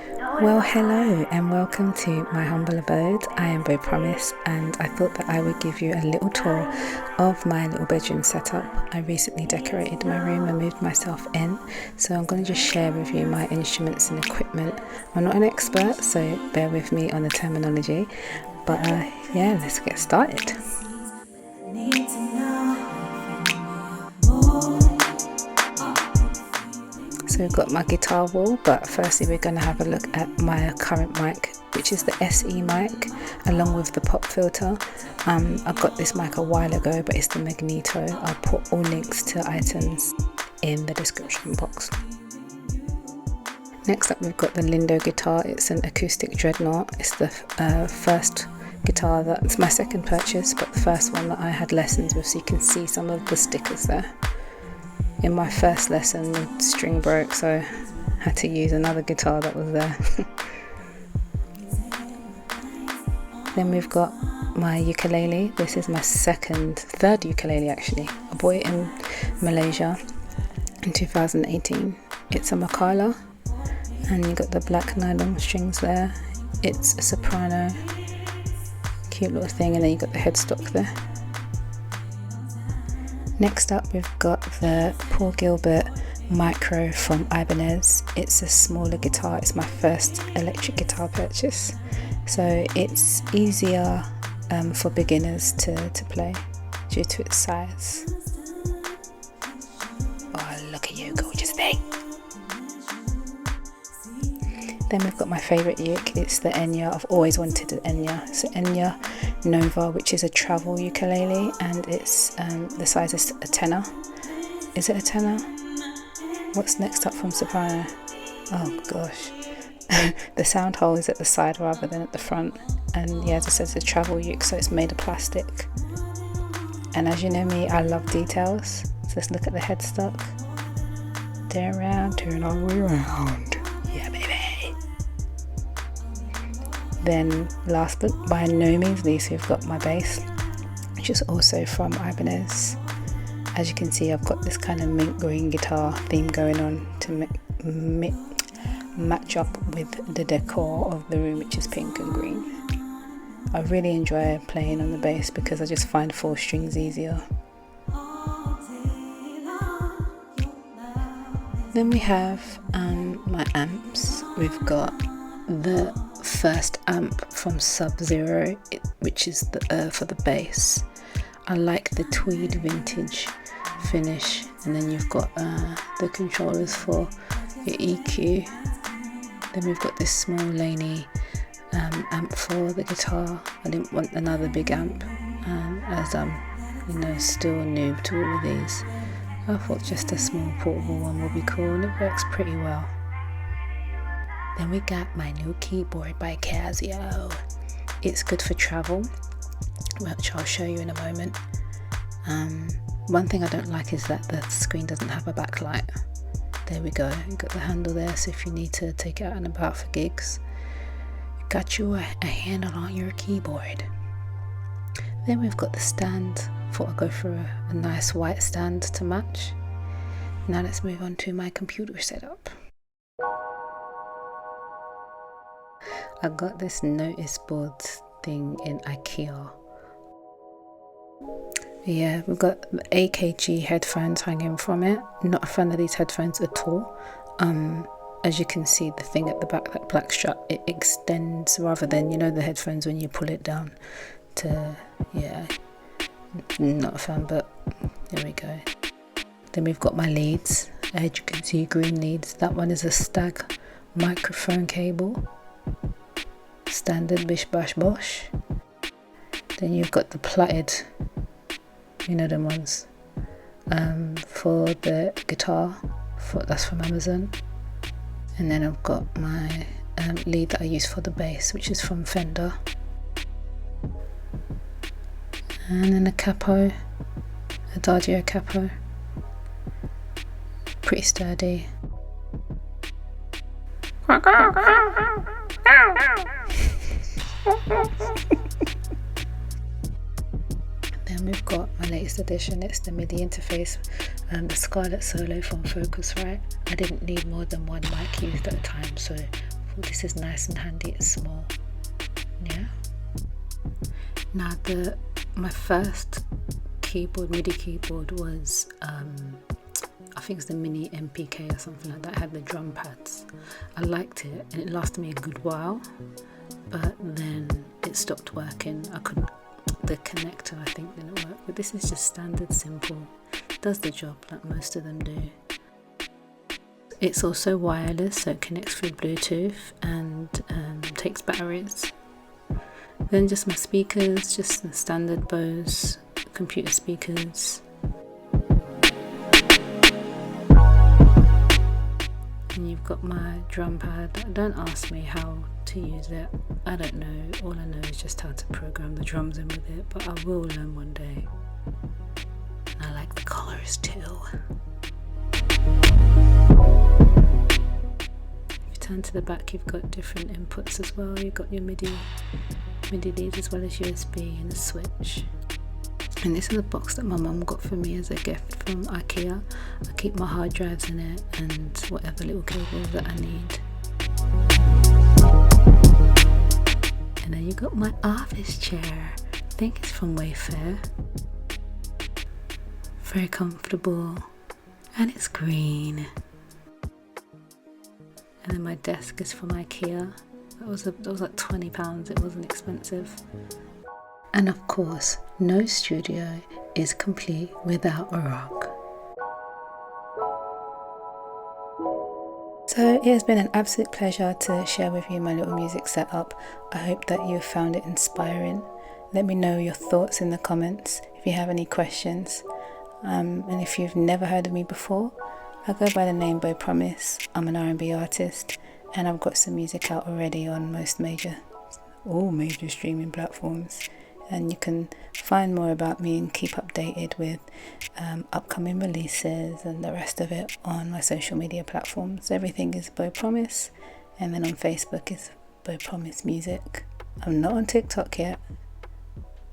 Well, hello and welcome to my humble abode. I am Bo Promise, and I thought that I would give you a little tour of my little bedroom setup. I recently decorated my room and moved myself in, so I'm going to just share with you my instruments and equipment. I'm not an expert, so bear with me on the terminology, but yeah, let's get started. So we've got my guitar wall, but firstly we're going to have a look at my current mic, which is the SE mic, along with the pop filter. I got this mic a while ago, but it's the Magneto. I'll put all links to items in the description box. Next up we've got the Lindo guitar. It's an acoustic dreadnought. It's the first guitar it's my second purchase, but the first one that I had lessons with, so you can see some of the stickers there. In my first lesson the string broke, so I had to use another guitar that was there. Then we've got my ukulele. This is my third ukulele actually. I bought it in Malaysia in 2018. It's a Makala, and you got the black nylon strings there. It's a soprano, cute little thing, and then you got the headstock there. Next up we've got the Paul Gilbert Micro from Ibanez. It's a smaller guitar. It's my first electric guitar purchase, so it's easier for beginners to play due to its size. Oh, look at you, gorgeous thing. Then we've got my favourite uke. It's the Enya. I've always wanted an Enya. It's an Enya Nova, which is a travel ukulele, and it's the size is a tenor. Is it a tenor? What's next up from soprano? Oh gosh. The sound hole is at the side rather than at the front, and yeah, as I said, it's a travel uke, so it's made of plastic. And as you know me, I love details, so let's look at the headstock. Turn around, turn all the way around. Yeah, baby. Then last but by no means least, we've got my bass, which is also from Ibanez. As you can see, I've got this kind of mint green guitar theme going on to match up with the decor of the room, which is pink and green. I really enjoy playing on the bass because I just find 4 strings easier. Then we have my amps. We've got the first amp from Sub-Zero, which is for the bass. I like the tweed vintage finish, and then you've got the controllers for your EQ. Then we've got this small laney amp for the guitar. I didn't want another big amp, as I'm still noob to all of these. I thought just a small portable one would be cool, and it works pretty well. Then we got my new keyboard by Casio. It's good for travel, which I'll show you in a moment. One thing I don't like is that the screen doesn't have a backlight. There we go, you got the handle there, so if you need to take it out and about for gigs, you got you a handle on your keyboard. Then we've got the stand. Thought I'd go for a nice white stand to match. Now let's move on to my computer setup. I got this notice board thing in IKEA. Yeah, we've got the AKG headphones hanging from it. Not a fan of these headphones at all. As you can see, the thing at the back, that black strap, it extends rather than, the headphones when you pull it down to, yeah, not a fan, but there we go. Then we've got my leads. As you can see, green leads. That one is a Stag microphone cable. Standard bish bash bosh. Then you've got the plaited, them ones, for the guitar, that's from Amazon. And then I've got my lead that I use for the bass, which is from Fender. And then a capo, a Dardio capo, pretty sturdy. Then we've got my latest addition. It's the MIDI interface, the Scarlett Solo from Focusrite. I didn't need more than one mic used at a time, so this is nice and handy, it's small. Yeah. Now my first MIDI keyboard was I think it's the mini MPK or something like that. It had the drum pads. I liked it and it lasted me a good while, but then it stopped working. The connector I think didn't work, but this is just standard, simple, does the job like most of them do. It's also wireless, so it connects through Bluetooth and takes batteries. Then just my speakers, just the standard Bose computer speakers. And you've got my drum pad. Don't ask me how to use it, I don't know. All I know is just how to program the drums in with it, but I will learn one day. And I like the colours too. If you turn to the back, you've got different inputs as well. You've got your MIDI leads as well as USB and a switch. And this is a box that my mum got for me as a gift from IKEA. I keep my hard drives in it and whatever little cables that I need. And then you got my office chair. I think it's from Wayfair. Very comfortable, and it's green. And then my desk is from IKEA. That was like £20. It wasn't expensive. And of course, no studio is complete without a rug. So it has been an absolute pleasure to share with you my little music setup. I hope that you found it inspiring. Let me know your thoughts in the comments if you have any questions. And if you've never heard of me before, I go by the name Bo Promise. I'm an R&B artist, and I've got some music out already on all major streaming platforms. And you can find more about me and keep updated with upcoming releases and the rest of it on my social media platforms. Everything is Bo Promise, and then on Facebook is Bo Promise Music. I'm not on TikTok yet.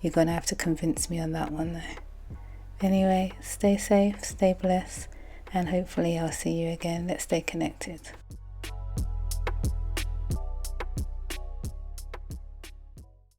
You're gonna have to convince me on that one though. Anyway, stay safe, stay blessed, and hopefully I'll see you again. Let's stay connected.